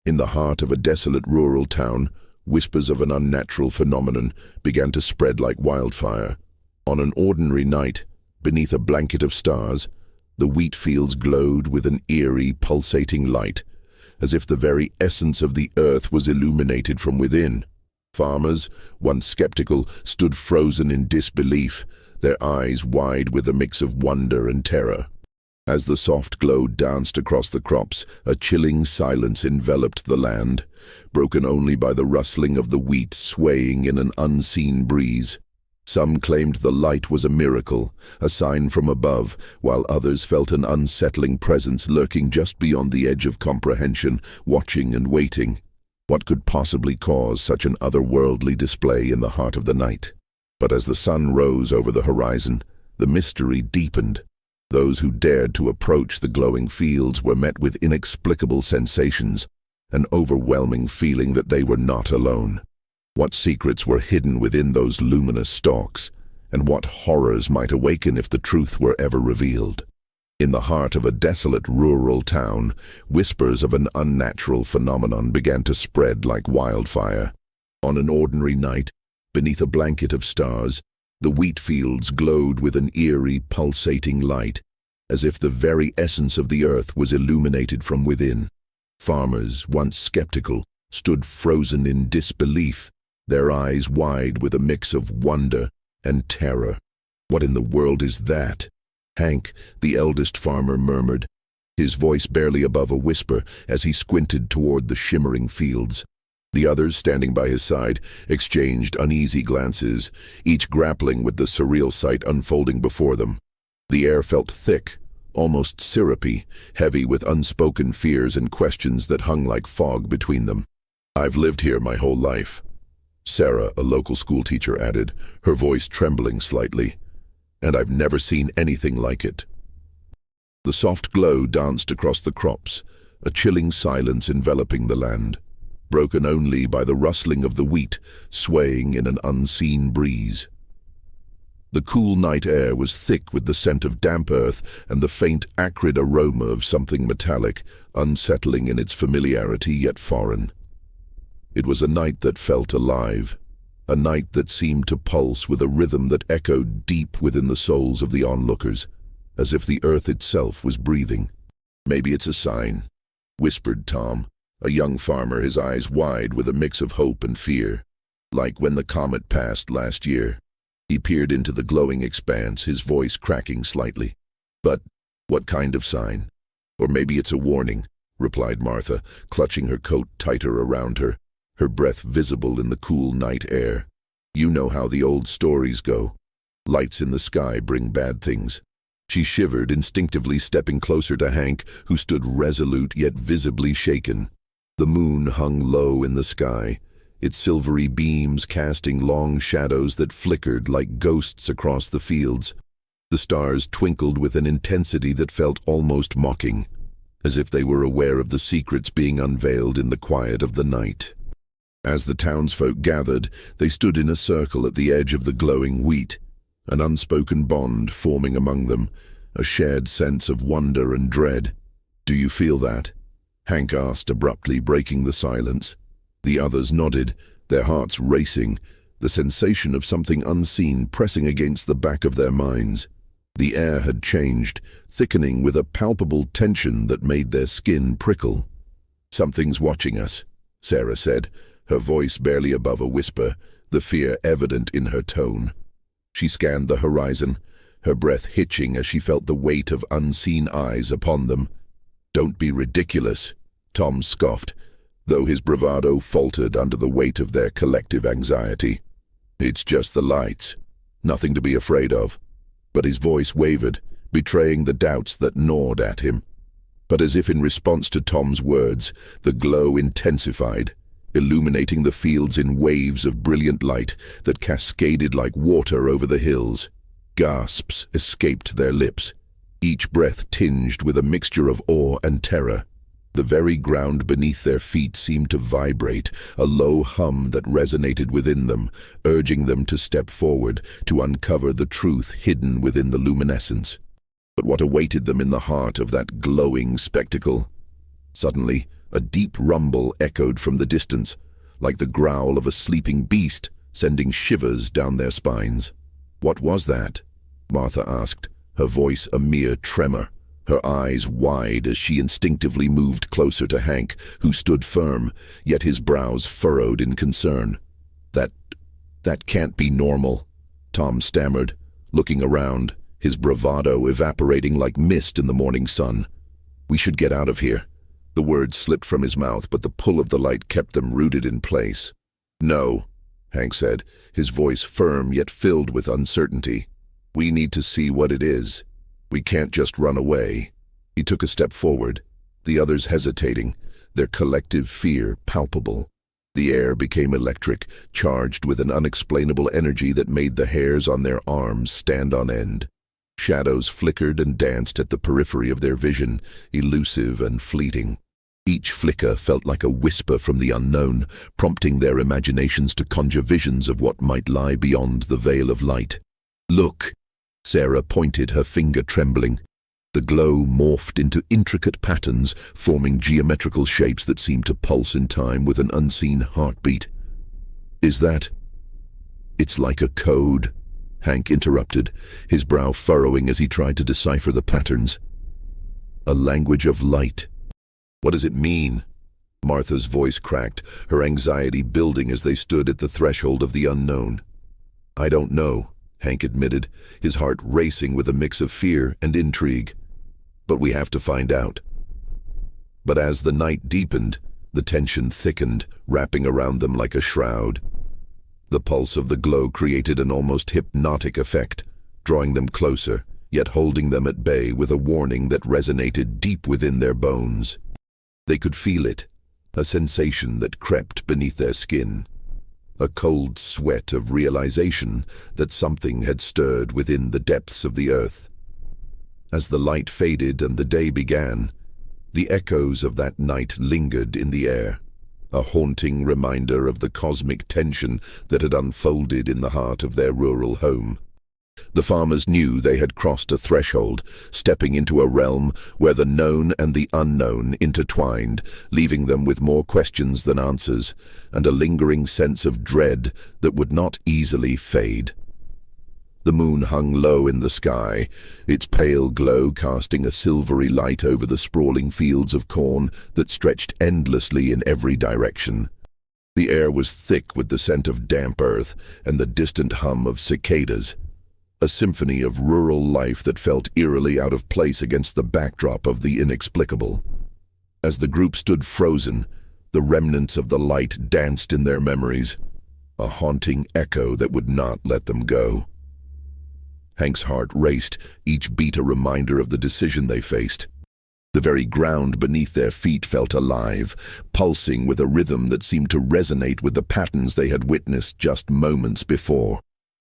In the heart of a desolate rural town, whispers of an unnatural phenomenon began to spread like wildfire. On an ordinary night, beneath a blanket of stars, the wheat fields glowed with an eerie, pulsating light, as if the very essence of the earth was illuminated from within. Farmers, once skeptical, stood frozen in disbelief, their eyes wide with a mix of wonder and terror. As the soft glow danced across the crops, a chilling silence enveloped the land, broken only by the rustling of the wheat swaying in an unseen breeze. Some claimed the light was a miracle, a sign from above, while others felt an unsettling presence lurking just beyond the edge of comprehension, watching and waiting. What could possibly cause such an otherworldly display in the heart of the night? But as the sun rose over the horizon, the mystery deepened. Those who dared to approach the glowing fields were met with inexplicable sensations, an overwhelming feeling that they were not alone. What secrets were hidden within those luminous stalks, and what horrors might awaken if the truth were ever revealed? In the heart of a desolate rural town, whispers of an unnatural phenomenon began to spread like wildfire. On an ordinary night, beneath a blanket of stars, the wheat fields glowed with an eerie, pulsating light, as if the very essence of the earth was illuminated from within. Farmers, once skeptical, stood frozen in disbelief, their eyes wide with a mix of wonder and terror. "What in the world is that?" Hank, the eldest farmer, murmured, his voice barely above a whisper as he squinted toward the shimmering fields. The others, standing by his side, exchanged uneasy glances, each grappling with the surreal sight unfolding before them. The air felt thick, almost syrupy, heavy with unspoken fears and questions that hung like fog between them. "I've lived here my whole life," Sarah, a local schoolteacher, added, her voice trembling slightly, "and I've never seen anything like it." The soft glow danced across the crops, a chilling silence enveloping the land, broken only by the rustling of the wheat swaying in an unseen breeze. The cool night air was thick with the scent of damp earth and the faint, acrid aroma of something metallic, unsettling in its familiarity yet foreign. It was a night that felt alive, a night that seemed to pulse with a rhythm that echoed deep within the souls of the onlookers, as if the earth itself was breathing. "Maybe it's a sign," whispered Tom, a young farmer, his eyes wide with a mix of hope and fear. "Like when the comet passed last year." He peered into the glowing expanse, his voice cracking slightly. "But what kind of sign?" "Or maybe it's a warning," replied Martha, clutching her coat tighter around her, her breath visible in the cool night air. "You know how the old stories go. Lights in the sky bring bad things." She shivered, instinctively stepping closer to Hank, who stood resolute yet visibly shaken. The moon hung low in the sky, its silvery beams casting long shadows that flickered like ghosts across the fields. The stars twinkled with an intensity that felt almost mocking, as if they were aware of the secrets being unveiled in the quiet of the night. As the townsfolk gathered, they stood in a circle at the edge of the glowing wheat, an unspoken bond forming among them, a shared sense of wonder and dread. "Do you feel that?" Hank asked abruptly, breaking the silence. The others nodded, their hearts racing, the sensation of something unseen pressing against the back of their minds. The air had changed, thickening with a palpable tension that made their skin prickle. "Something's watching us," Sarah said, her voice barely above a whisper, the fear evident in her tone. She scanned the horizon, her breath hitching as she felt the weight of unseen eyes upon them. "Don't be ridiculous," Tom scoffed, though his bravado faltered under the weight of their collective anxiety. "It's just the lights. Nothing to be afraid of." But his voice wavered, betraying the doubts that gnawed at him. But as if in response to Tom's words, the glow intensified, illuminating the fields in waves of brilliant light that cascaded like water over the hills. Gasps escaped their lips, each breath tinged with a mixture of awe and terror. The very ground beneath their feet seemed to vibrate, a low hum that resonated within them, urging them to step forward, to uncover the truth hidden within the luminescence. But what awaited them in the heart of that glowing spectacle? Suddenly, A deep rumble echoed from the distance, like the growl of a sleeping beast, sending shivers down their spines. "What was that?" Martha asked, her voice a mere tremor, her eyes wide as she instinctively moved closer to Hank, who stood firm, yet his brows furrowed in concern. That can't be normal," Tom stammered, looking around, his bravado evaporating like mist in the morning sun. "We should get out of here." The words slipped from his mouth, but the pull of the light kept them rooted in place. "No," Hank said, his voice firm yet filled with uncertainty. "We need to see what it is. We can't just run away." He took a step forward, the others hesitating, their collective fear palpable. The air became electric, charged with an unexplainable energy that made the hairs on their arms stand on end. Shadows flickered and danced at the periphery of their vision, elusive and fleeting. Each flicker felt like a whisper from the unknown, prompting their imaginations to conjure visions of what might lie beyond the veil of light. "Look!" Sarah pointed, her finger trembling. The glow morphed into intricate patterns, forming geometrical shapes that seemed to pulse in time with an unseen heartbeat. "Is that—" "It's like a code," Hank interrupted, his brow furrowing as he tried to decipher the patterns. "A language of light." "What does it mean?" Martha's voice cracked, her anxiety building as they stood at the threshold of the unknown. "I don't know," Hank admitted, his heart racing with a mix of fear and intrigue. "But we have to find out." But as the night deepened, the tension thickened, wrapping around them like a shroud. The pulse of the glow created an almost hypnotic effect, drawing them closer, yet holding them at bay with a warning that resonated deep within their bones. They could feel it, a sensation that crept beneath their skin. A cold sweat of realization that something had stirred within the depths of the earth. As the light faded and the day began, the echoes of that night lingered in the air, a haunting reminder of the cosmic tension that had unfolded in the heart of their rural home. The farmers knew they had crossed a threshold, stepping into a realm where the known and the unknown intertwined, leaving them with more questions than answers, and a lingering sense of dread that would not easily fade. The moon hung low in the sky, its pale glow casting a silvery light over the sprawling fields of corn that stretched endlessly in every direction. The air was thick with the scent of damp earth and the distant hum of cicadas, a symphony of rural life that felt eerily out of place against the backdrop of the inexplicable. As the group stood frozen, the remnants of the light danced in their memories, a haunting echo that would not let them go. Hank's heart raced, each beat a reminder of the decision they faced. The very ground beneath their feet felt alive, pulsing with a rhythm that seemed to resonate with the patterns they had witnessed just moments before.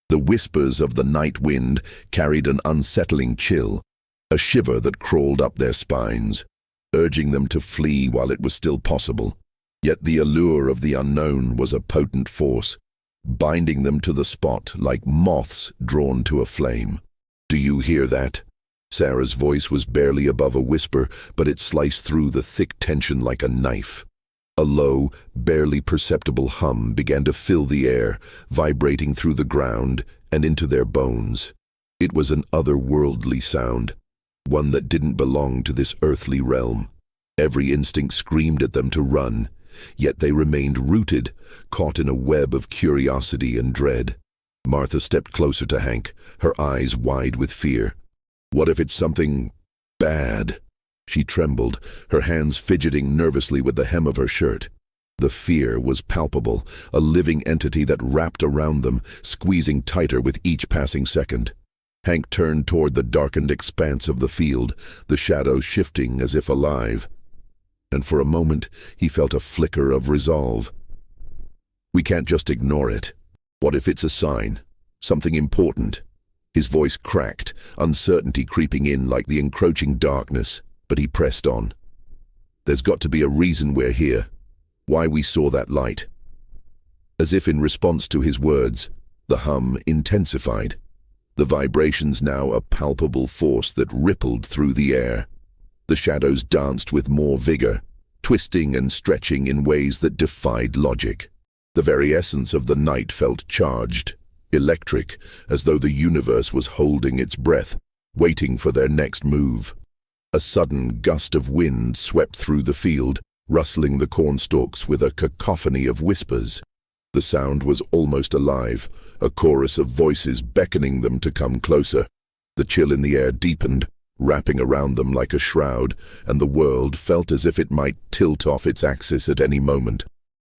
The whispers of the night wind carried an unsettling chill, a shiver that crawled up their spines, urging them to flee while it was still possible. Yet the allure of the unknown was a potent force, binding them to the spot like moths drawn to a flame. "Do you hear that?" Sarah's voice was barely above a whisper, but it sliced through the thick tension like a knife. A low, barely perceptible hum began to fill the air, vibrating through the ground and into their bones. It was an otherworldly sound, one that didn't belong to this earthly realm. Every instinct screamed at them to run, yet they remained rooted, caught in a web of curiosity and dread. Martha stepped closer to Hank, her eyes wide with fear. "What if it's something bad?" She trembled, her hands fidgeting nervously with the hem of her shirt. The fear was palpable, a living entity that wrapped around them, squeezing tighter with each passing second. Hank turned toward the darkened expanse of the field, the shadows shifting as if alive. And for a moment, he felt a flicker of resolve. "We can't just ignore it. What if it's a sign? Something important?" His voice cracked, uncertainty creeping in like the encroaching darkness, but he pressed on. "There's got to be a reason we're here, why we saw that light." As if in response to his words, the hum intensified, the vibrations now a palpable force that rippled through the air. The shadows danced with more vigor, twisting and stretching in ways that defied logic. The very essence of the night felt charged, electric, as though the universe was holding its breath, waiting for their next move. A sudden gust of wind swept through the field, rustling the cornstalks with a cacophony of whispers. The sound was almost alive, a chorus of voices beckoning them to come closer. The chill in the air deepened, wrapping around them like a shroud, and the world felt as if it might tilt off its axis at any moment.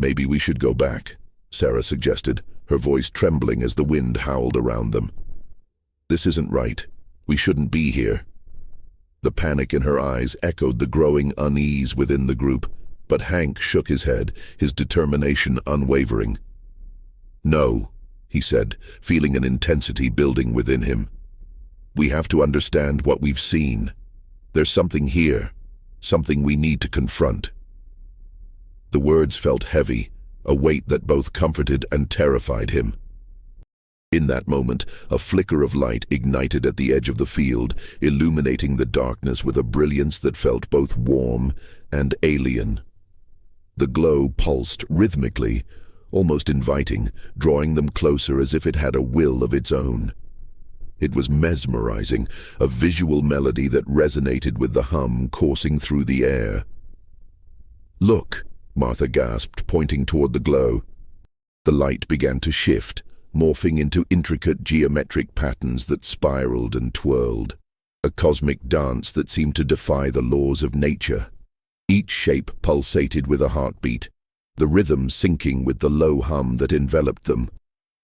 "Maybe we should go back," Sarah suggested, her voice trembling as the wind howled around them. "This isn't right. We shouldn't be here." The panic in her eyes echoed the growing unease within the group, but Hank shook his head, his determination unwavering. "No," he said, feeling an intensity building within him. "We have to understand what we've seen. There's something here, something we need to confront." The words felt heavy, a weight that both comforted and terrified him. In that moment, a flicker of light ignited at the edge of the field, illuminating the darkness with a brilliance that felt both warm and alien. The glow pulsed rhythmically, almost inviting, drawing them closer as if it had a will of its own. It was mesmerizing, a visual melody that resonated with the hum coursing through the air. "Look," Martha gasped, pointing toward the glow. The light began to shift, morphing into intricate geometric patterns that spiraled and twirled, a cosmic dance that seemed to defy the laws of nature. Each shape pulsated with a heartbeat, the rhythm syncing with the low hum that enveloped them.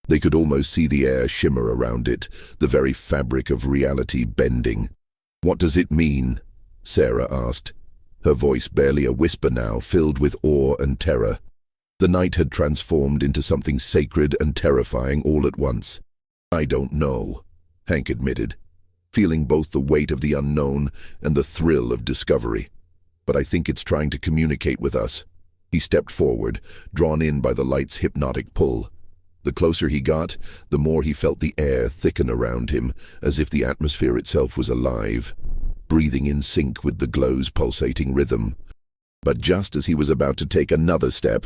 They could almost see the air shimmer around it, the very fabric of reality bending. "What does it mean?" Sarah asked, her voice barely a whisper now, filled with awe and terror. The night had transformed into something sacred and terrifying all at once. "I don't know," Hank admitted, feeling both the weight of the unknown and the thrill of discovery. "But I think it's trying to communicate with us." He stepped forward, drawn in by the light's hypnotic pull. The closer he got, the more he felt the air thicken around him, as if the atmosphere itself was alive, breathing in sync with the glow's pulsating rhythm. But just as he was about to take another step,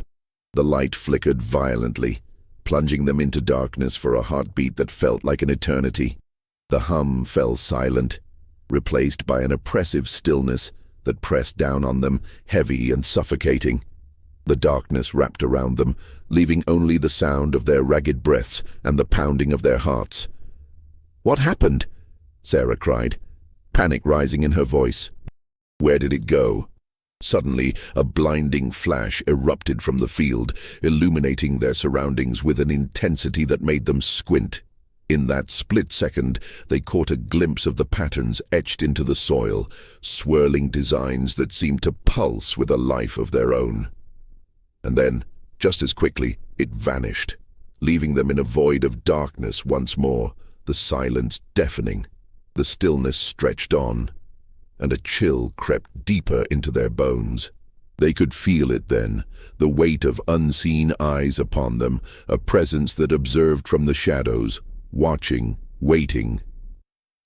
the light flickered violently, plunging them into darkness for a heartbeat that felt like an eternity. The hum fell silent, replaced by an oppressive stillness that pressed down on them, heavy and suffocating. The darkness wrapped around them, leaving only the sound of their ragged breaths and the pounding of their hearts. "What happened?" Sarah cried, panic rising in her voice. "Where did it go?" Suddenly, a blinding flash erupted from the field, illuminating their surroundings with an intensity that made them squint. In that split second, they caught a glimpse of the patterns etched into the soil, swirling designs that seemed to pulse with a life of their own. And then, just as quickly, it vanished, leaving them in a void of darkness once more, the silence deafening. The stillness stretched on, and a chill crept deeper into their bones. They could feel it then, the weight of unseen eyes upon them, a presence that observed from the shadows, watching, waiting.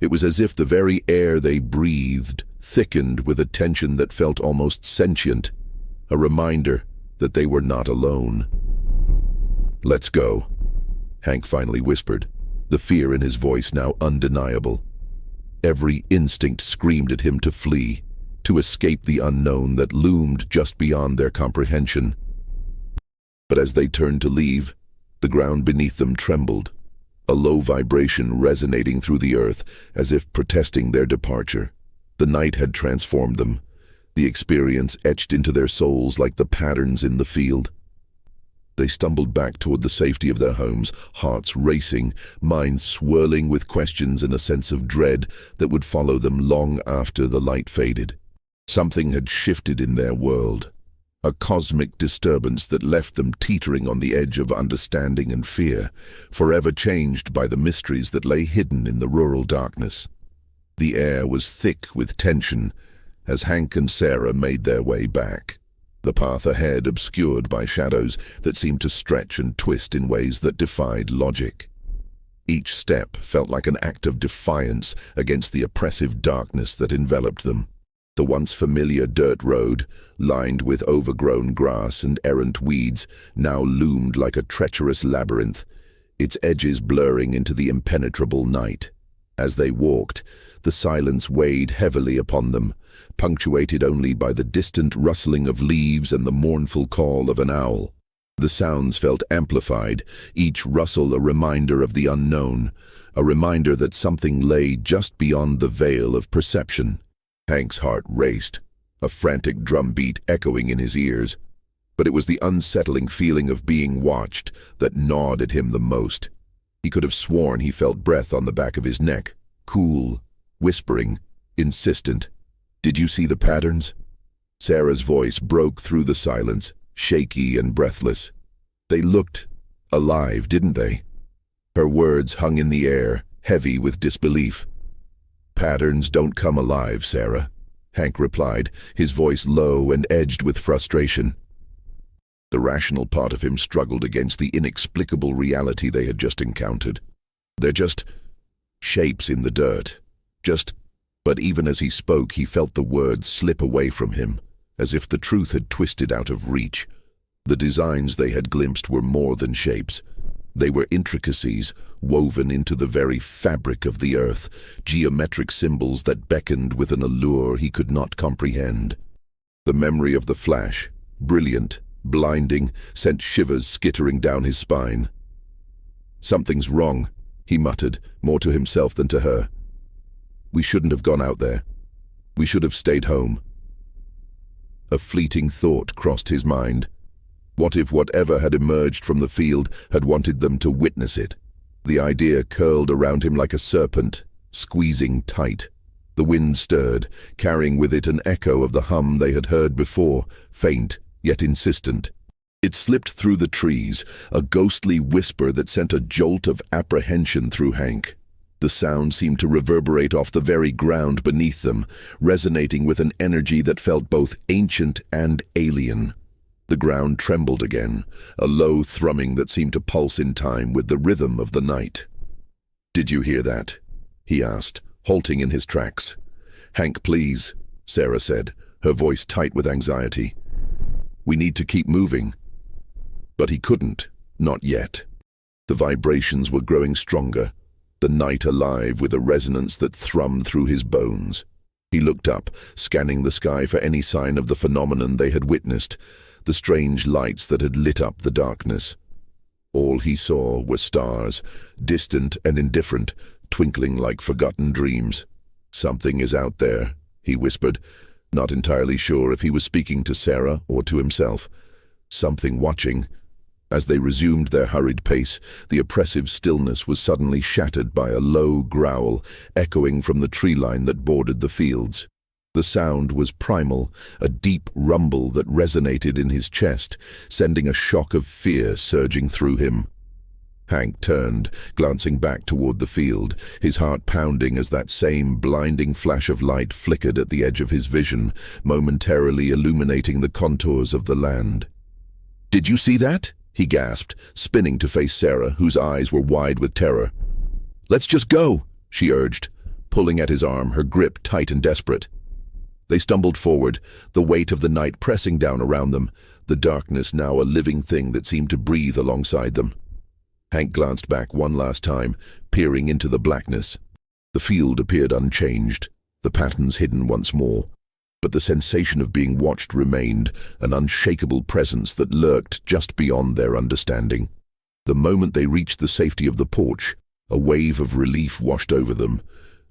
It was as if the very air they breathed thickened with a tension that felt almost sentient, a reminder that they were not alone. "Let's go," Hank finally whispered, the fear in his voice now undeniable. Every instinct screamed at him to flee, to escape the unknown that loomed just beyond their comprehension. But as they turned to leave, the ground beneath them trembled, a low vibration resonating through the earth as if protesting their departure. The night had transformed them, the experience etched into their souls like the patterns in the field. They stumbled back toward the safety of their homes, hearts racing, minds swirling with questions and a sense of dread that would follow them long after the light faded. Something had shifted in their world, a cosmic disturbance that left them teetering on the edge of understanding and fear, forever changed by the mysteries that lay hidden in the rural darkness. The air was thick with tension as Hank and Sarah made their way back, the path ahead obscured by shadows that seemed to stretch and twist in ways that defied logic. Each step felt like an act of defiance against the oppressive darkness that enveloped them. The once familiar dirt road, lined with overgrown grass and errant weeds, now loomed like a treacherous labyrinth, its edges blurring into the impenetrable night. As they walked, the silence weighed heavily upon them, punctuated only by the distant rustling of leaves and the mournful call of an owl. The sounds felt amplified, each rustle a reminder of the unknown, a reminder that something lay just beyond the veil of perception. Hank's heart raced, a frantic drumbeat echoing in his ears. But it was the unsettling feeling of being watched that gnawed at him the most. He could have sworn he felt breath on the back of his neck, cool, whispering, insistent. "Did you see the patterns?" Sarah's voice broke through the silence, shaky and breathless. "They looked alive, didn't they?" Her words hung in the air, heavy with disbelief. "Patterns don't come alive, Sarah," Hank replied, his voice low and edged with frustration. The rational part of him struggled against the inexplicable reality they had just encountered. "They're just shapes in the dirt. But even as he spoke, he felt the words slip away from him, as if the truth had twisted out of reach. The designs they had glimpsed were more than shapes. They were intricacies woven into the very fabric of the earth, geometric symbols that beckoned with an allure he could not comprehend. The memory of the flash, brilliant, blinding, sent shivers skittering down his spine. "Something's wrong," he muttered, more to himself than to her. "We shouldn't have gone out there. We should have stayed home." A fleeting thought crossed his mind. What if whatever had emerged from the field had wanted them to witness it? The idea curled around him like a serpent, squeezing tight. The wind stirred, carrying with it an echo of the hum they had heard before, faint, yet insistent. It slipped through the trees, a ghostly whisper that sent a jolt of apprehension through Hank. The sound seemed to reverberate off the very ground beneath them, resonating with an energy that felt both ancient and alien. The ground trembled again, a low thrumming that seemed to pulse in time with the rhythm of the night. "Did you hear that?" he asked, halting in his tracks. "Hank, please," Sarah said, her voice tight with anxiety. "We need to keep moving." But he couldn't, not yet. The vibrations were growing stronger, the night alive with a resonance that thrummed through his bones. He looked up, scanning the sky for any sign of the phenomenon they had witnessed, the strange lights that had lit up the darkness. All he saw were stars, distant and indifferent, twinkling like forgotten dreams. "Something is out there," he whispered, not entirely sure if he was speaking to Sarah or to himself. "Something watching." As they resumed their hurried pace, the oppressive stillness was suddenly shattered by a low growl echoing from the tree line that bordered the fields. The sound was primal, a deep rumble that resonated in his chest, sending a shock of fear surging through him. Hank turned, glancing back toward the field, his heart pounding as that same blinding flash of light flickered at the edge of his vision, momentarily illuminating the contours of the land. "Did you see that?" he gasped, spinning to face Sarah, whose eyes were wide with terror. "Let's just go," she urged, pulling at his arm, her grip tight and desperate. They stumbled forward, the weight of the night pressing down around them, the darkness now a living thing that seemed to breathe alongside them. Hank glanced back one last time, peering into the blackness. The field appeared unchanged, the patterns hidden once more, but the sensation of being watched remained, an unshakable presence that lurked just beyond their understanding. The moment they reached the safety of the porch, a wave of relief washed over them,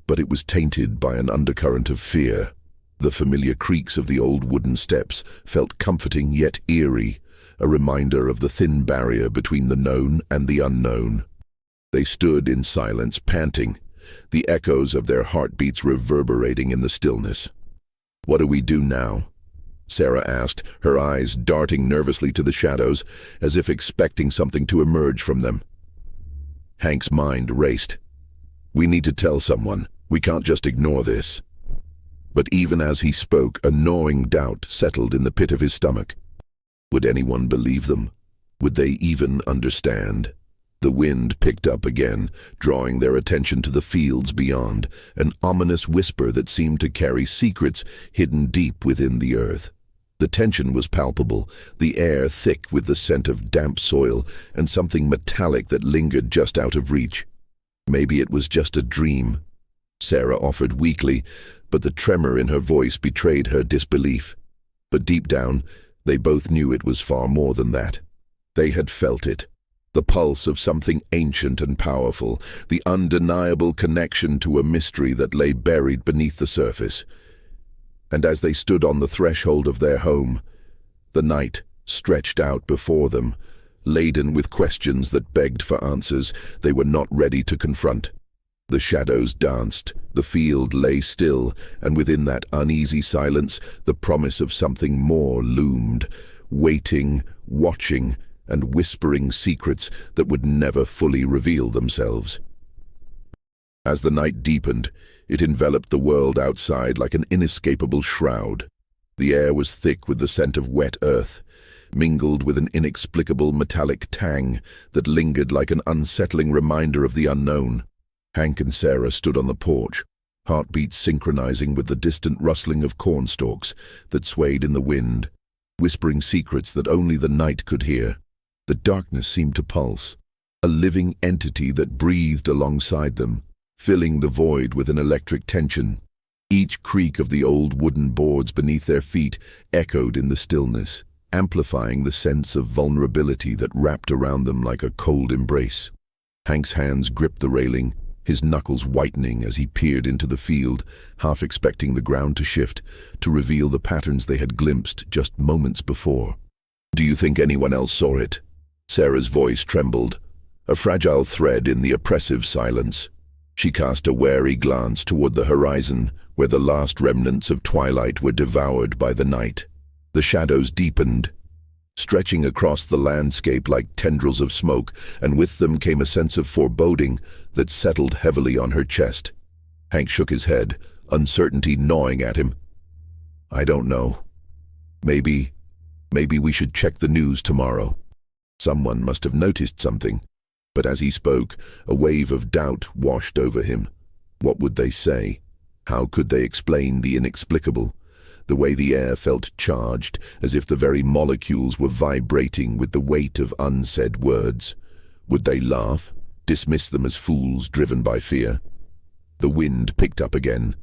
but it was tainted by an undercurrent of fear. The familiar creaks of the old wooden steps felt comforting yet eerie, a reminder of the thin barrier between the known and the unknown. They stood in silence, panting, the echoes of their heartbeats reverberating in the stillness. "What do we do now?" Sarah asked, her eyes darting nervously to the shadows, as if expecting something to emerge from them. Hank's mind raced. "We need to tell someone. We can't just ignore this." But even as he spoke, a gnawing doubt settled in the pit of his stomach. Would anyone believe them? Would they even understand? The wind picked up again, drawing their attention to the fields beyond, an ominous whisper that seemed to carry secrets hidden deep within the earth. The tension was palpable, the air thick with the scent of damp soil and something metallic that lingered just out of reach. Maybe it was just a dream, Sarah offered weakly, but the tremor in her voice betrayed her disbelief. But deep down, they both knew it was far more than that. They had felt it. The pulse of something ancient and powerful, the undeniable connection to a mystery that lay buried beneath the surface. And as they stood on the threshold of their home, the night stretched out before them, laden with questions that begged for answers they were not ready to confront. The shadows danced, the field lay still, and within that uneasy silence, the promise of something more loomed, waiting, watching, and whispering secrets that would never fully reveal themselves. As the night deepened, it enveloped the world outside like an inescapable shroud. The air was thick with the scent of wet earth, mingled with an inexplicable metallic tang that lingered like an unsettling reminder of the unknown. Hank and Sarah stood on the porch, heartbeats synchronizing with the distant rustling of cornstalks that swayed in the wind, whispering secrets that only the night could hear. The darkness seemed to pulse, a living entity that breathed alongside them, filling the void with an electric tension. Each creak of the old wooden boards beneath their feet echoed in the stillness, amplifying the sense of vulnerability that wrapped around them like a cold embrace. Hank's hands gripped the railing, his knuckles whitening as he peered into the field, half expecting the ground to shift, to reveal the patterns they had glimpsed just moments before. "Do you think anyone else saw it?" Sarah's voice trembled, a fragile thread in the oppressive silence. She cast a wary glance toward the horizon, where the last remnants of twilight were devoured by the night. The shadows deepened, stretching across the landscape like tendrils of smoke, and with them came a sense of foreboding that settled heavily on her chest. Hank shook his head, uncertainty gnawing at him. "I don't know. Maybe we should check the news tomorrow." Someone must have noticed something, but as he spoke, a wave of doubt washed over him. What would they say? How could they explain the inexplicable? The way the air felt charged, as if the very molecules were vibrating with the weight of unsaid words. Would they laugh, dismiss them as fools driven by fear? The wind picked up again,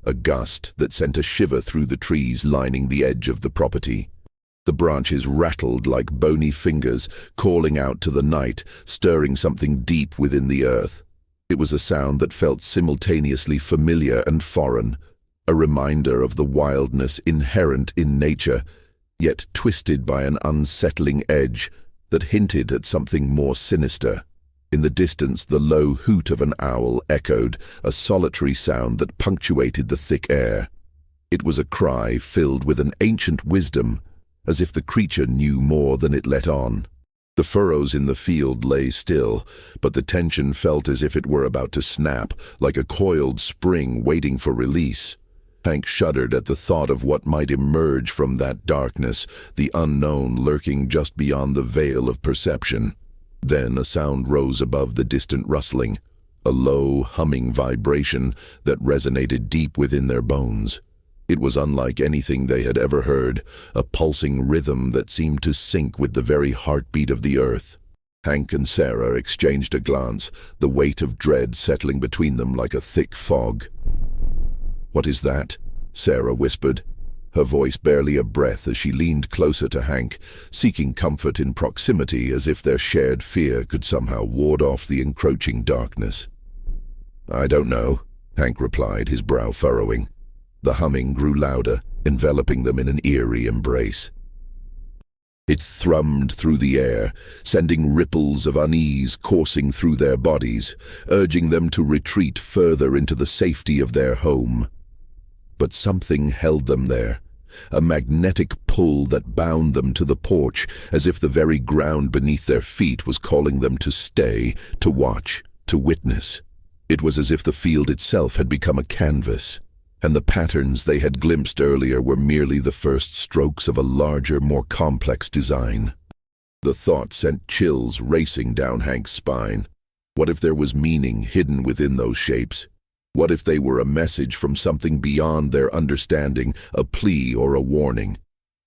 a gust that sent a shiver through the trees lining the edge of the property. The branches rattled like bony fingers, calling out to the night, stirring something deep within the earth. It was a sound that felt simultaneously familiar and foreign, a reminder of the wildness inherent in nature, yet twisted by an unsettling edge that hinted at something more sinister. In the distance, the low hoot of an owl echoed, a solitary sound that punctuated the thick air. It was a cry filled with an ancient wisdom, as if the creature knew more than it let on. The furrows in the field lay still, but the tension felt as if it were about to snap, like a coiled spring waiting for release. Hank shuddered at the thought of what might emerge from that darkness, the unknown lurking just beyond the veil of perception. Then a sound rose above the distant rustling, a low, humming vibration that resonated deep within their bones. It was unlike anything they had ever heard, a pulsing rhythm that seemed to sync with the very heartbeat of the earth. Hank and Sarah exchanged a glance, the weight of dread settling between them like a thick fog. "What is that?" Sarah whispered, her voice barely a breath as she leaned closer to Hank, seeking comfort in proximity as if their shared fear could somehow ward off the encroaching darkness. "I don't know," Hank replied, his brow furrowing. The humming grew louder, enveloping them in an eerie embrace. It thrummed through the air, sending ripples of unease coursing through their bodies, urging them to retreat further into the safety of their home. But something held them there, a magnetic pull that bound them to the porch, as if the very ground beneath their feet was calling them to stay, to watch, to witness. It was as if the field itself had become a canvas, and the patterns they had glimpsed earlier were merely the first strokes of a larger, more complex design. The thought sent chills racing down Hank's spine. What if there was meaning hidden within those shapes? What if they were a message from something beyond their understanding, a plea or a warning?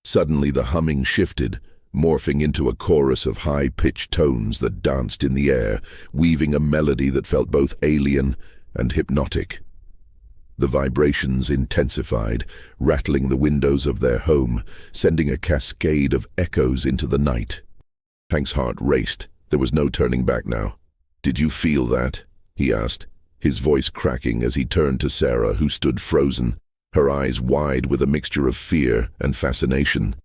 Suddenly the humming shifted, morphing into a chorus of high-pitched tones that danced in the air, weaving a melody that felt both alien and hypnotic. The vibrations intensified, rattling the windows of their home, sending a cascade of echoes into the night. Hank's heart raced. There was no turning back now. "Did you feel that?" he asked, his voice cracking as he turned to Sarah, who stood frozen, her eyes wide with a mixture of fear and fascination.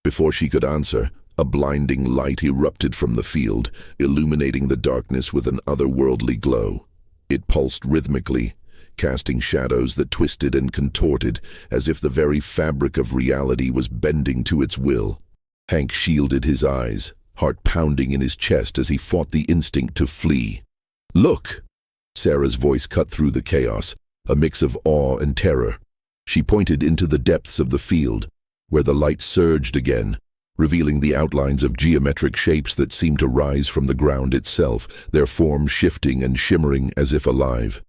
Before she could answer, a blinding light erupted from the field, illuminating the darkness with an otherworldly glow. It pulsed rhythmically, casting shadows that twisted and contorted as if the very fabric of reality was bending to its will. Hank shielded his eyes, heart pounding in his chest as he fought the instinct to flee. "Look!" Sarah's voice cut through the chaos, a mix of awe and terror. She pointed into the depths of the field, where the light surged again, revealing the outlines of geometric shapes that seemed to rise from the ground itself, their forms shifting and shimmering as if alive.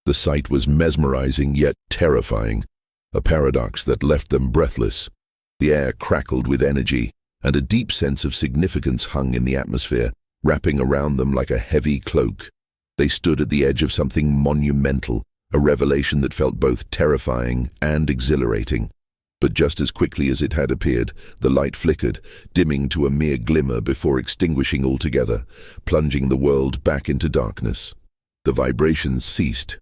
The sight was mesmerizing yet terrifying, a paradox that left them breathless. The air crackled with energy, and a deep sense of significance hung in the atmosphere, wrapping around them like a heavy cloak. They stood at the edge of something monumental, a revelation that felt both terrifying and exhilarating. But just as quickly as it had appeared, the light flickered, dimming to a mere glimmer before extinguishing altogether, plunging the world back into darkness. The vibrations ceased,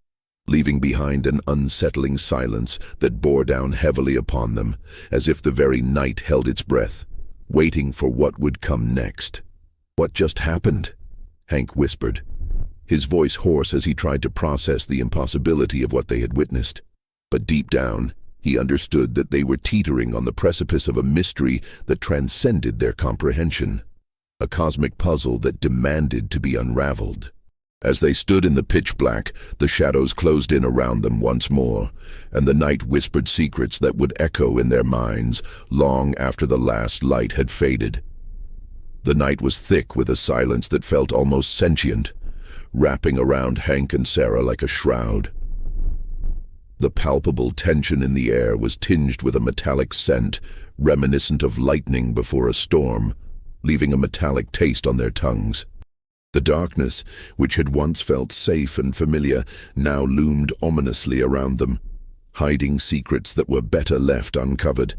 leaving behind an unsettling silence that bore down heavily upon them, as if the very night held its breath, waiting for what would come next. "What just happened?" Hank whispered, his voice hoarse as he tried to process the impossibility of what they had witnessed. But deep down, he understood that they were teetering on the precipice of a mystery that transcended their comprehension, a cosmic puzzle that demanded to be unraveled. As they stood in the pitch black, the shadows closed in around them once more, and the night whispered secrets that would echo in their minds long after the last light had faded. The night was thick with a silence that felt almost sentient, wrapping around Hank and Sarah like a shroud. The palpable tension in the air was tinged with a metallic scent, reminiscent of lightning before a storm, leaving a metallic taste on their tongues. The darkness, which had once felt safe and familiar, now loomed ominously around them, hiding secrets that were better left uncovered.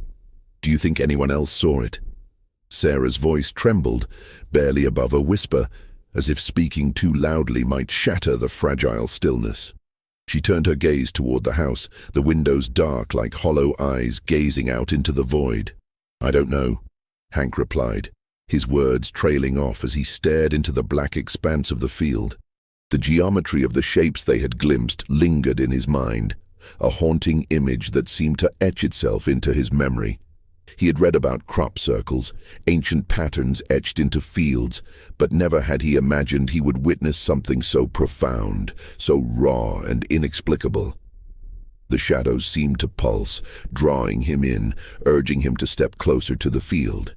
"Do you think anyone else saw it?" Sarah's voice trembled, barely above a whisper, as if speaking too loudly might shatter the fragile stillness. She turned her gaze toward the house, the windows dark like hollow eyes gazing out into the void. "I don't know," Hank replied, his words trailing off as he stared into the black expanse of the field. The geometry of the shapes they had glimpsed lingered in his mind, a haunting image that seemed to etch itself into his memory. He had read about crop circles, ancient patterns etched into fields, but never had he imagined he would witness something so profound, so raw and inexplicable. The shadows seemed to pulse, drawing him in, urging him to step closer to the field.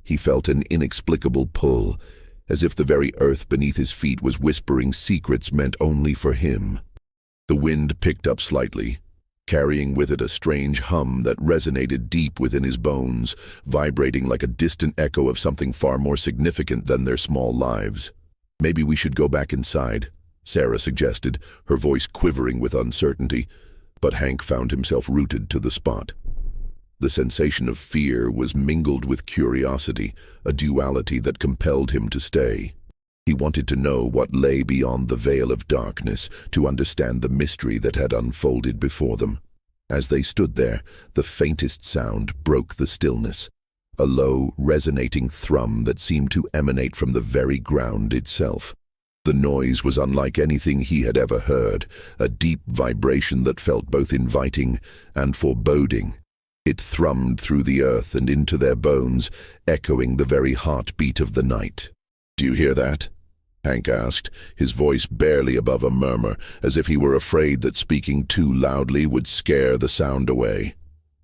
He felt an inexplicable pull, as if the very earth beneath his feet was whispering secrets meant only for him. The wind picked up slightly, carrying with it a strange hum that resonated deep within his bones, vibrating like a distant echo of something far more significant than their small lives. "Maybe we should go back inside," Sarah suggested, her voice quivering with uncertainty, but Hank found himself rooted to the spot. The sensation of fear was mingled with curiosity, a duality that compelled him to stay. He wanted to know what lay beyond the veil of darkness, to understand the mystery that had unfolded before them. As they stood there, the faintest sound broke the stillness, a low, resonating thrum that seemed to emanate from the very ground itself. The noise was unlike anything he had ever heard, a deep vibration that felt both inviting and foreboding. It thrummed through the earth and into their bones, echoing the very heartbeat of the night. "Do you hear that?" Hank asked, his voice barely above a murmur, as if he were afraid that speaking too loudly would scare the sound away.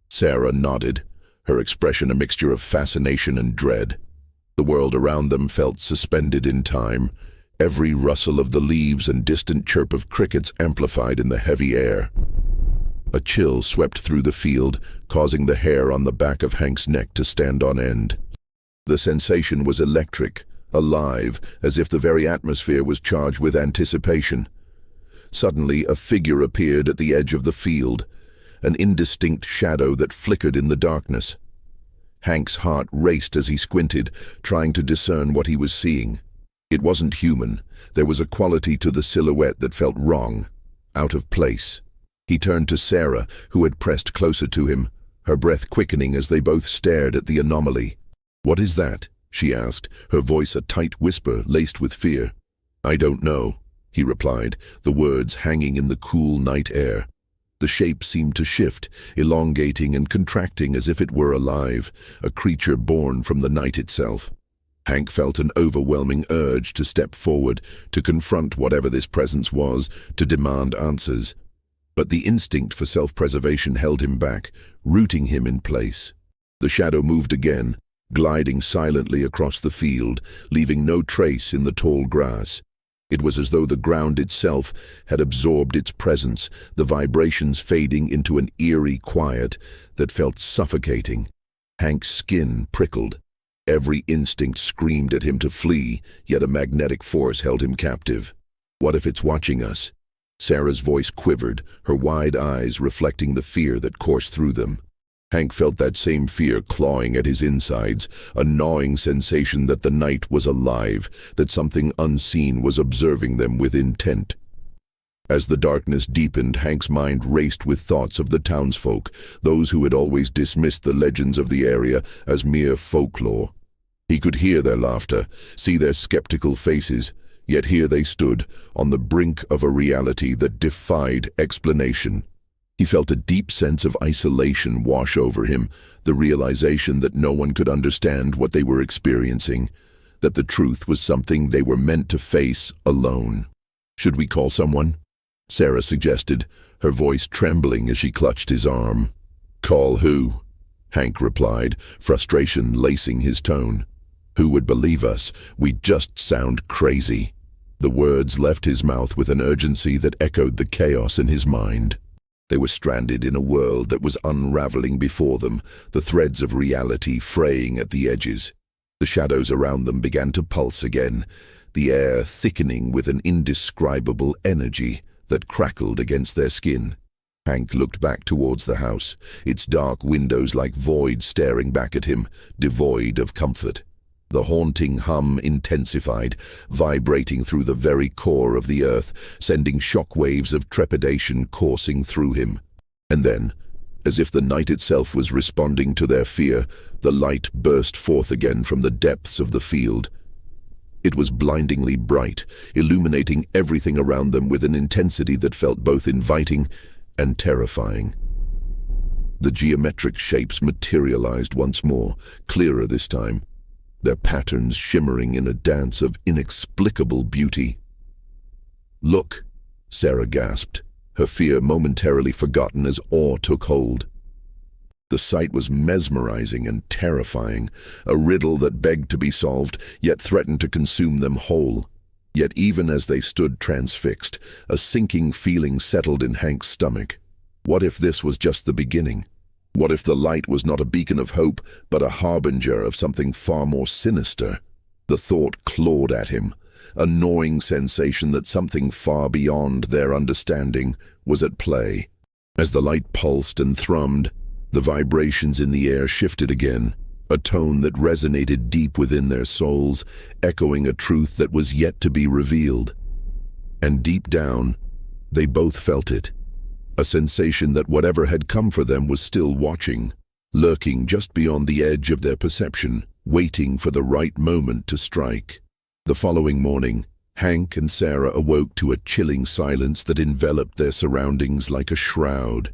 Sarah nodded, her expression a mixture of fascination and dread. The world around them felt suspended in time, every rustle of the leaves and distant chirp of crickets amplified in the heavy air. A chill swept through the field, causing the hair on the back of Hank's neck to stand on end. The sensation was electric, alive, as if the very atmosphere was charged with anticipation. Suddenly, a figure appeared at the edge of the field, an indistinct shadow that flickered in the darkness. Hank's heart raced as he squinted, trying to discern what he was seeing. It wasn't human. There was a quality to the silhouette that felt wrong, out of place. He turned to Sarah, who had pressed closer to him, her breath quickening as they both stared at the anomaly. "What is that?" she asked, her voice a tight whisper laced with fear. "I don't know," he replied, the words hanging in the cool night air. The shape seemed to shift, elongating and contracting as if it were alive, a creature born from the night itself. Hank felt an overwhelming urge to step forward, to confront whatever this presence was, to demand answers. But the instinct for self-preservation held him back, rooting him in place. The shadow moved again, gliding silently across the field, leaving no trace in the tall grass. It was as though the ground itself had absorbed its presence, the vibrations fading into an eerie quiet that felt suffocating. Hank's skin prickled. Every instinct screamed at him to flee, yet a magnetic force held him captive. "What if it's watching us?" Sarah's voice quivered, her wide eyes reflecting the fear that coursed through them. Hank felt that same fear clawing at his insides, a gnawing sensation that the night was alive, that something unseen was observing them with intent. As the darkness deepened, Hank's mind raced with thoughts of the townsfolk, those who had always dismissed the legends of the area as mere folklore. He could hear their laughter, see their skeptical faces, yet here they stood, on the brink of a reality that defied explanation. He felt a deep sense of isolation wash over him, the realization that no one could understand what they were experiencing, that the truth was something they were meant to face alone. "Should we call someone?" Sarah suggested, her voice trembling as she clutched his arm. "Call who?" Hank replied, frustration lacing his tone. "Who would believe us? We just sound crazy." The words left his mouth with an urgency that echoed the chaos in his mind. They were stranded in a world that was unraveling before them, the threads of reality fraying at the edges. The shadows around them began to pulse again, the air thickening with an indescribable energy that crackled against their skin. Hank looked back towards the house, its dark windows like voids staring back at him, devoid of comfort. The haunting hum intensified, vibrating through the very core of the earth, sending shockwaves of trepidation coursing through him. And then, as if the night itself was responding to their fear, the light burst forth again from the depths of the field. It was blindingly bright, illuminating everything around them with an intensity that felt both inviting and terrifying. The geometric shapes materialized once more, clearer this time, their patterns shimmering in a dance of inexplicable beauty. "Look," Sarah gasped, her fear momentarily forgotten as awe took hold. The sight was mesmerizing and terrifying, a riddle that begged to be solved, yet threatened to consume them whole. Yet even as they stood transfixed, a sinking feeling settled in Hank's stomach. What if this was just the beginning? What if the light was not a beacon of hope, but a harbinger of something far more sinister? The thought clawed at him, a gnawing sensation that something far beyond their understanding was at play. As the light pulsed and thrummed, the vibrations in the air shifted again, a tone that resonated deep within their souls, echoing a truth that was yet to be revealed. And deep down, they both felt it. A sensation that whatever had come for them was still watching, lurking just beyond the edge of their perception, waiting for the right moment to strike. The following morning, Hank and Sarah awoke to a chilling silence that enveloped their surroundings like a shroud.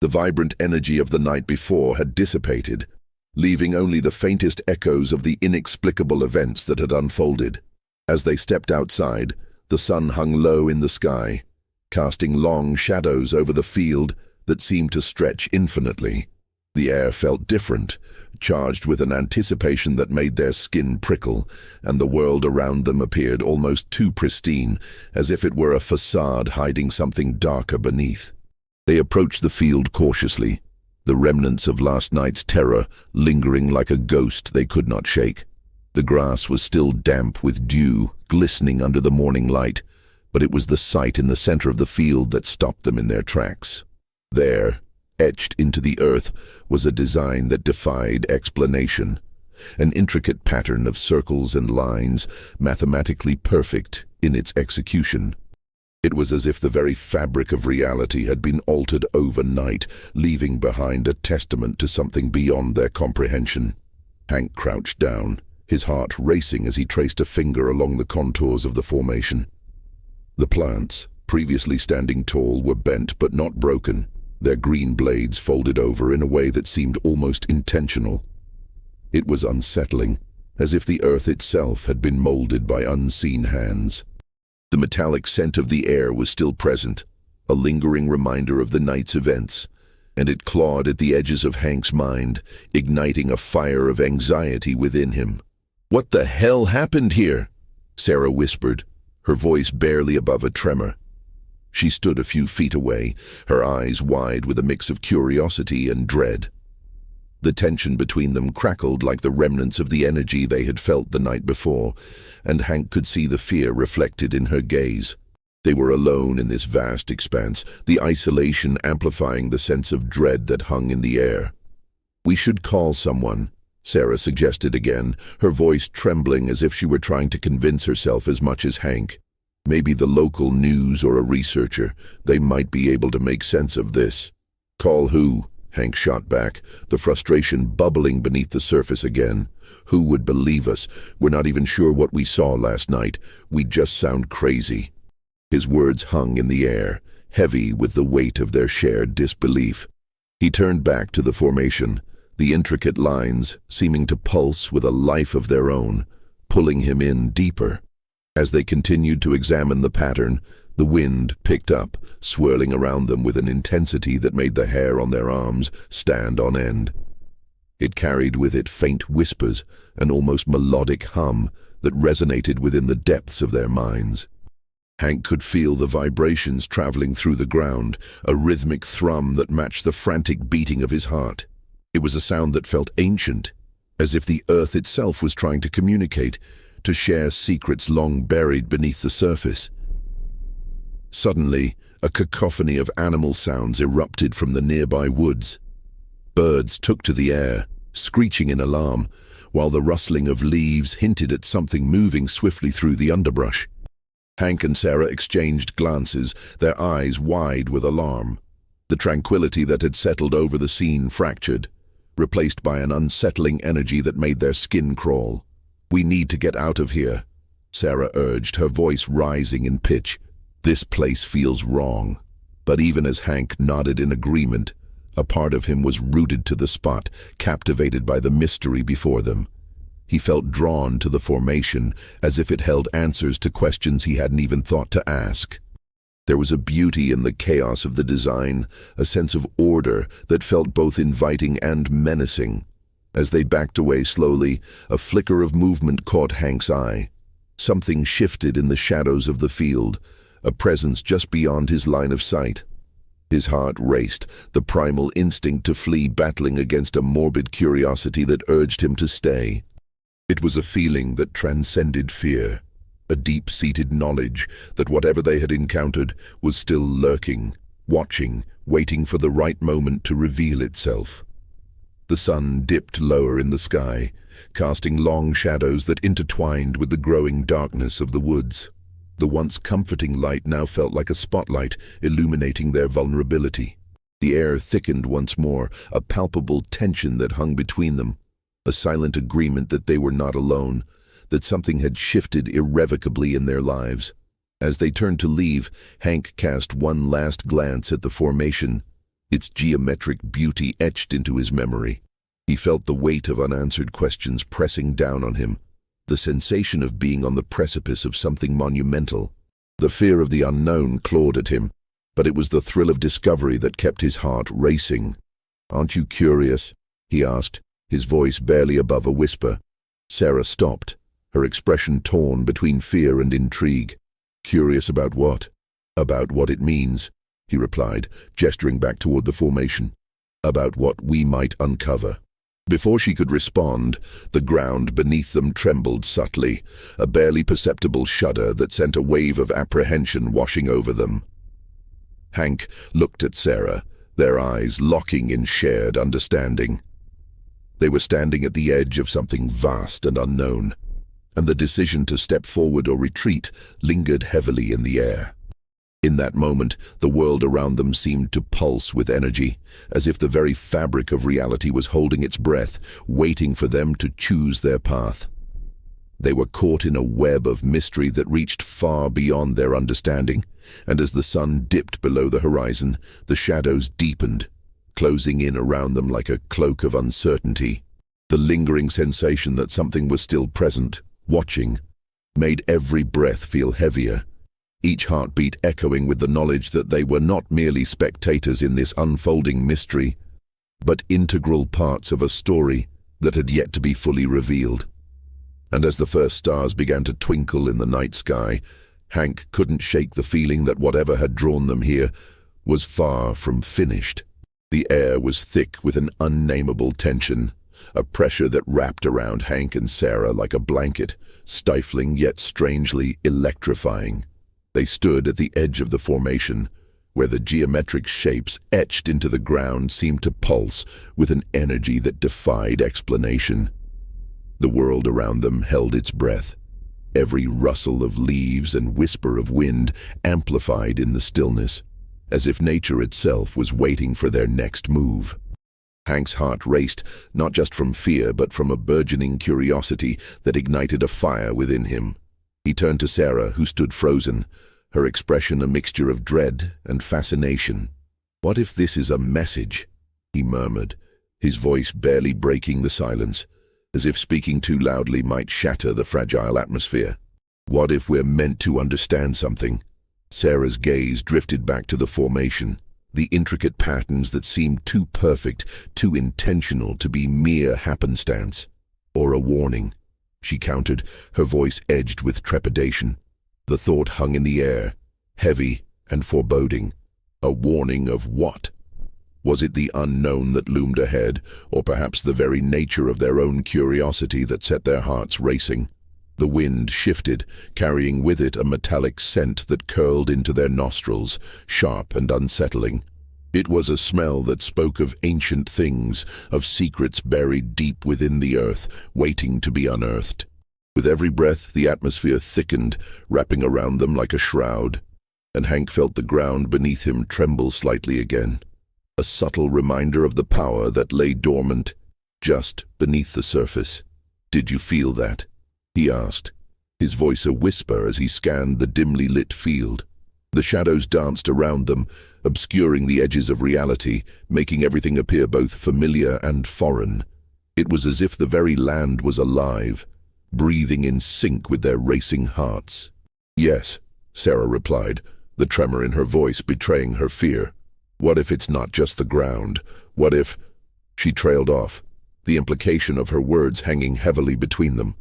The vibrant energy of the night before had dissipated, leaving only the faintest echoes of the inexplicable events that had unfolded. As they stepped outside, the sun hung low in the sky, casting long shadows over the field that seemed to stretch infinitely. The air felt different, charged with an anticipation that made their skin prickle, and the world around them appeared almost too pristine, as if it were a facade hiding something darker beneath. They approached the field cautiously, the remnants of last night's terror lingering like a ghost they could not shake. The grass was still damp with dew, glistening under the morning light, but it was the sight in the center of the field that stopped them in their tracks. There, etched into the earth, was a design that defied explanation, an intricate pattern of circles and lines, mathematically perfect in its execution. It was as if the very fabric of reality had been altered overnight, leaving behind a testament to something beyond their comprehension. Hank crouched down, his heart racing as he traced a finger along the contours of the formation. The plants, previously standing tall, were bent but not broken, their green blades folded over in a way that seemed almost intentional. It was unsettling, as if the earth itself had been molded by unseen hands. The metallic scent of the air was still present, a lingering reminder of the night's events, and it clawed at the edges of Hank's mind, igniting a fire of anxiety within him. "What the hell happened here?" Sarah whispered, her voice barely above a tremor. She stood a few feet away, her eyes wide with a mix of curiosity and dread. The tension between them crackled like the remnants of the energy they had felt the night before, and Hank could see the fear reflected in her gaze. They were alone in this vast expanse, the isolation amplifying the sense of dread that hung in the air. "We should call someone," Sarah suggested again, her voice trembling as if she were trying to convince herself as much as Hank. "Maybe the local news or a researcher. They might be able to make sense of this." "Call who?" Hank shot back, the frustration bubbling beneath the surface again. "Who would believe us? We're not even sure what we saw last night. We just sound crazy." His words hung in the air, heavy with the weight of their shared disbelief. He turned back to the formation, the intricate lines seeming to pulse with a life of their own, pulling him in deeper. As they continued to examine the pattern, the wind picked up, swirling around them with an intensity that made the hair on their arms stand on end. It carried with it faint whispers, an almost melodic hum that resonated within the depths of their minds. Hank could feel the vibrations traveling through the ground, a rhythmic thrum that matched the frantic beating of his heart. It was a sound that felt ancient, as if the earth itself was trying to communicate, to share secrets long buried beneath the surface. Suddenly, a cacophony of animal sounds erupted from the nearby woods. Birds took to the air, screeching in alarm, while the rustling of leaves hinted at something moving swiftly through the underbrush. Hank and Sarah exchanged glances, their eyes wide with alarm. The tranquility that had settled over the scene fractured, replaced by an unsettling energy that made their skin crawl. "We need to get out of here," Sarah urged, her voice rising in pitch. "This place feels wrong." But even as Hank nodded in agreement, a part of him was rooted to the spot, captivated by the mystery before them. He felt drawn to the formation, as if it held answers to questions he hadn't even thought to ask. There was a beauty in the chaos of the design, a sense of order that felt both inviting and menacing. As they backed away slowly, a flicker of movement caught Hank's eye. Something shifted in the shadows of the field, a presence just beyond his line of sight. His heart raced, the primal instinct to flee battling against a morbid curiosity that urged him to stay. It was a feeling that transcended fear, a deep-seated knowledge that whatever they had encountered was still lurking, watching, waiting for the right moment to reveal itself. The sun dipped lower in the sky, casting long shadows that intertwined with the growing darkness of the woods. The once comforting light now felt like a spotlight, illuminating their vulnerability. The air thickened once more, a palpable tension that hung between them, a silent agreement that they were not alone, that something had shifted irrevocably in their lives. As they turned to leave, Hank cast one last glance at the formation, its geometric beauty etched into his memory. He felt the weight of unanswered questions pressing down on him, the sensation of being on the precipice of something monumental. The fear of the unknown clawed at him, but it was the thrill of discovery that kept his heart racing. "Aren't you curious?" he asked, his voice barely above a whisper. Sarah stopped, her expression torn between fear and intrigue. "Curious about what?" "About what it means," he replied, gesturing back toward the formation. "About what we might uncover." Before she could respond, the ground beneath them trembled subtly, a barely perceptible shudder that sent a wave of apprehension washing over them. Hank looked at Sarah, their eyes locking in shared understanding. They were standing at the edge of something vast and unknown, and the decision to step forward or retreat lingered heavily in the air. In that moment, the world around them seemed to pulse with energy, as if the very fabric of reality was holding its breath, waiting for them to choose their path. They were caught in a web of mystery that reached far beyond their understanding, and as the sun dipped below the horizon, the shadows deepened, closing in around them like a cloak of uncertainty. The lingering sensation that something was still present, watching, made every breath feel heavier, each heartbeat echoing with the knowledge that they were not merely spectators in this unfolding mystery, but integral parts of a story that had yet to be fully revealed. And as the first stars began to twinkle in the night sky, Hank couldn't shake the feeling that whatever had drawn them here was far from finished. The air was thick with an unnameable tension, a pressure that wrapped around Hank and Sarah like a blanket, stifling yet strangely electrifying. They stood at the edge of the formation, where the geometric shapes etched into the ground seemed to pulse with an energy that defied explanation. The world around them held its breath, every rustle of leaves and whisper of wind amplified in the stillness, as if nature itself was waiting for their next move. Hank's heart raced, not just from fear but from a burgeoning curiosity that ignited a fire within him. He turned to Sarah, who stood frozen, her expression a mixture of dread and fascination. "What if this is a message?" he murmured, his voice barely breaking the silence, as if speaking too loudly might shatter the fragile atmosphere. "What if we're meant to understand something?" Sarah's gaze drifted back to the formation, the intricate patterns that seemed too perfect, too intentional to be mere happenstance. "Or a warning," she countered, her voice edged with trepidation. The thought hung in the air, heavy and foreboding. A warning of what? Was it the unknown that loomed ahead, or perhaps the very nature of their own curiosity that set their hearts racing? The wind shifted, carrying with it a metallic scent that curled into their nostrils, sharp and unsettling. It was a smell that spoke of ancient things, of secrets buried deep within the earth, waiting to be unearthed. With every breath, the atmosphere thickened, wrapping around them like a shroud, and Hank felt the ground beneath him tremble slightly again, a subtle reminder of the power that lay dormant just beneath the surface. "Did you feel that?" he asked, his voice a whisper as he scanned the dimly lit field. The shadows danced around them, obscuring the edges of reality, making everything appear both familiar and foreign. It was as if the very land was alive, breathing in sync with their racing hearts. "Yes," Sarah replied, the tremor in her voice betraying her fear. "What if it's not just the ground? What if—" She trailed off, the implication of her words hanging heavily between them.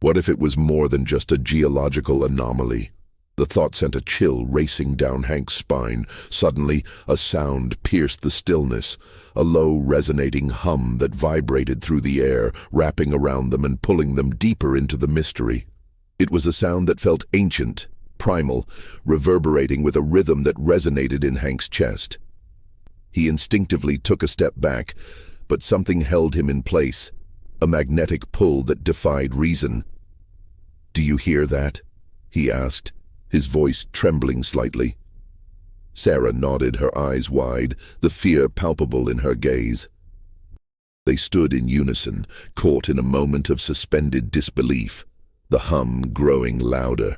What if it was more than just a geological anomaly? The thought sent a chill racing down Hank's spine. Suddenly, a sound pierced the stillness, a low, resonating hum that vibrated through the air, wrapping around them and pulling them deeper into the mystery. It was a sound that felt ancient, primal, reverberating with a rhythm that resonated in Hank's chest. He instinctively took a step back, but something held him in place, a magnetic pull that defied reason. "Do you hear that?" he asked, his voice trembling slightly. Sarah nodded, her eyes wide, the fear palpable in her gaze. They stood in unison, caught in a moment of suspended disbelief, the hum growing louder,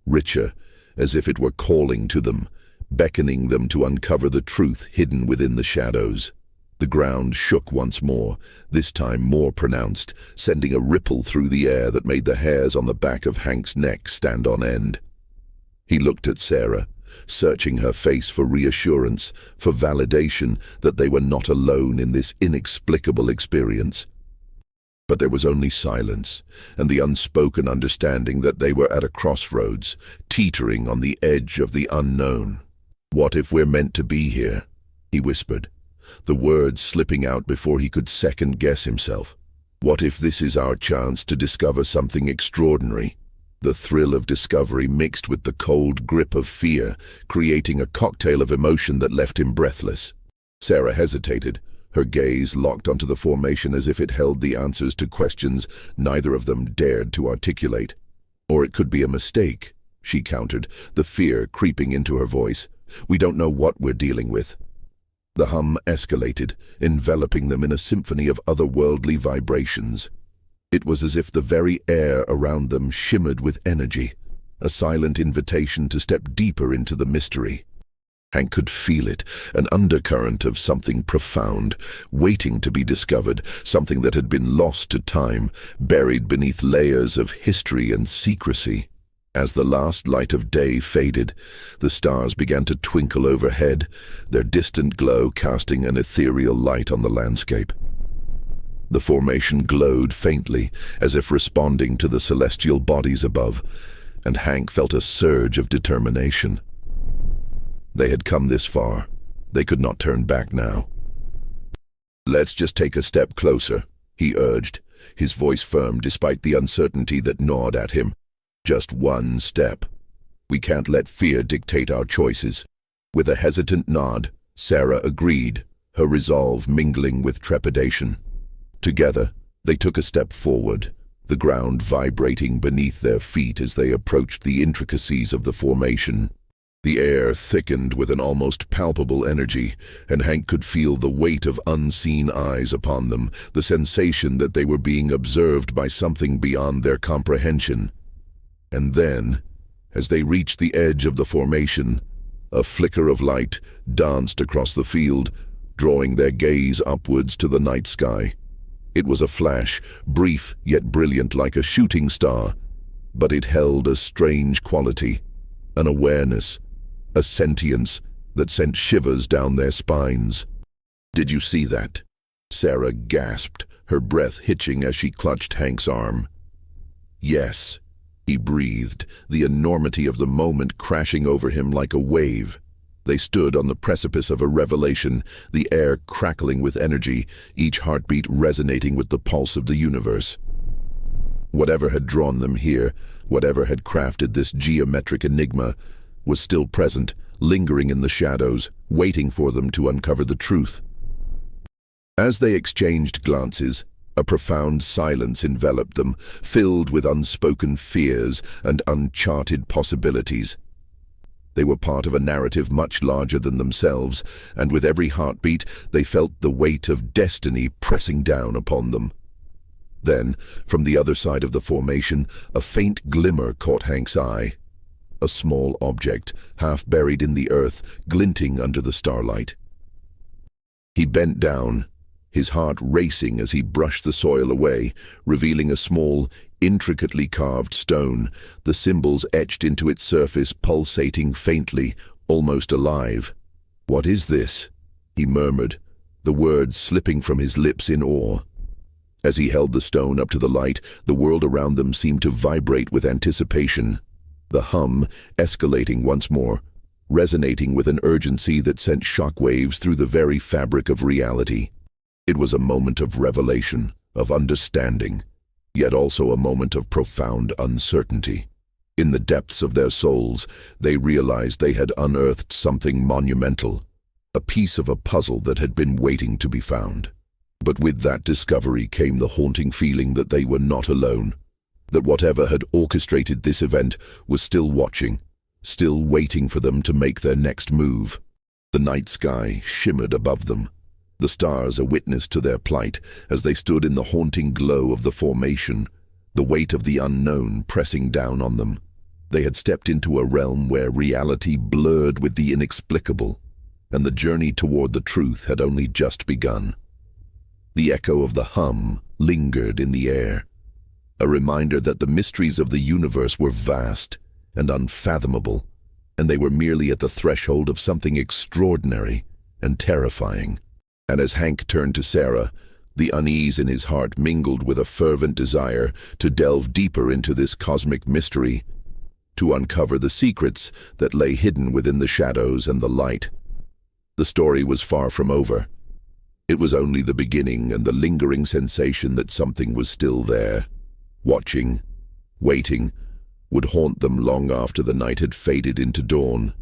richer, as if it were calling to them, beckoning them to uncover the truth hidden within the shadows. The ground shook once more, this time more pronounced, sending a ripple through the air that made the hairs on the back of Hank's neck stand on end. He looked at Sarah, searching her face for reassurance, for validation that they were not alone in this inexplicable experience. But there was only silence, and the unspoken understanding that they were at a crossroads, teetering on the edge of the unknown. "What if we're meant to be here?" he whispered, the words slipping out before he could second-guess himself. "What if this is our chance to discover something extraordinary?" The thrill of discovery mixed with the cold grip of fear, creating a cocktail of emotion that left him breathless. Sarah hesitated, her gaze locked onto the formation as if it held the answers to questions neither of them dared to articulate. "Or it could be a mistake," she countered, the fear creeping into her voice. "We don't know what we're dealing with." The hum escalated, enveloping them in a symphony of otherworldly vibrations. It was as if the very air around them shimmered with energy, a silent invitation to step deeper into the mystery. Hank could feel it, an undercurrent of something profound, waiting to be discovered, something that had been lost to time, buried beneath layers of history and secrecy. As the last light of day faded, the stars began to twinkle overhead, their distant glow casting an ethereal light on the landscape. The formation glowed faintly, as if responding to the celestial bodies above, and Hank felt a surge of determination. They had come this far. They could not turn back now. "Let's just take a step closer," he urged, his voice firm despite the uncertainty that gnawed at him. "Just one step. We can't let fear dictate our choices." With a hesitant nod, Sarah agreed, her resolve mingling with trepidation. Together, they took a step forward, the ground vibrating beneath their feet as they approached the intricacies of the formation. The air thickened with an almost palpable energy, and Hank could feel the weight of unseen eyes upon them, the sensation that they were being observed by something beyond their comprehension. And then, as they reached the edge of the formation, a flicker of light danced across the field, drawing their gaze upwards to the night sky. It was a flash, brief yet brilliant like a shooting star, but it held a strange quality, an awareness, a sentience that sent shivers down their spines. "Did you see that?" Sarah gasped, her breath hitching as she clutched Hank's arm. "Yes," he breathed, the enormity of the moment crashing over him like a wave. They stood on the precipice of a revelation, the air crackling with energy, each heartbeat resonating with the pulse of the universe. Whatever had drawn them here, whatever had crafted this geometric enigma, was still present, lingering in the shadows, waiting for them to uncover the truth. As they exchanged glances, a profound silence enveloped them, filled with unspoken fears and uncharted possibilities. They were part of a narrative much larger than themselves, and with every heartbeat they felt the weight of destiny pressing down upon them. Then, from the other side of the formation, a faint glimmer caught Hank's eye. A small object, half buried in the earth, glinting under the starlight. He bent down, his heart racing as he brushed the soil away, revealing a small, intricately carved stone, the symbols etched into its surface pulsating faintly, almost alive. "What is this?" he murmured, the words slipping from his lips in awe. As he held the stone up to the light, the world around them seemed to vibrate with anticipation. The hum escalating once more, resonating with an urgency that sent shockwaves through the very fabric of reality. It was a moment of revelation, of understanding, yet also a moment of profound uncertainty. In the depths of their souls, they realized they had unearthed something monumental, a piece of a puzzle that had been waiting to be found. But with that discovery came the haunting feeling that they were not alone, that whatever had orchestrated this event was still watching, still waiting for them to make their next move. The night sky shimmered above them, the stars a witness to their plight as they stood in the haunting glow of the formation, the weight of the unknown pressing down on them. They had stepped into a realm where reality blurred with the inexplicable, and the journey toward the truth had only just begun. The echo of the hum lingered in the air, a reminder that the mysteries of the universe were vast and unfathomable, and they were merely at the threshold of something extraordinary and terrifying. And as Hank turned to Sarah, the unease in his heart mingled with a fervent desire to delve deeper into this cosmic mystery, to uncover the secrets that lay hidden within the shadows and the light. The story was far from over. It was only the beginning, and the lingering sensation that something was still there, watching, waiting, would haunt them long after the night had faded into dawn.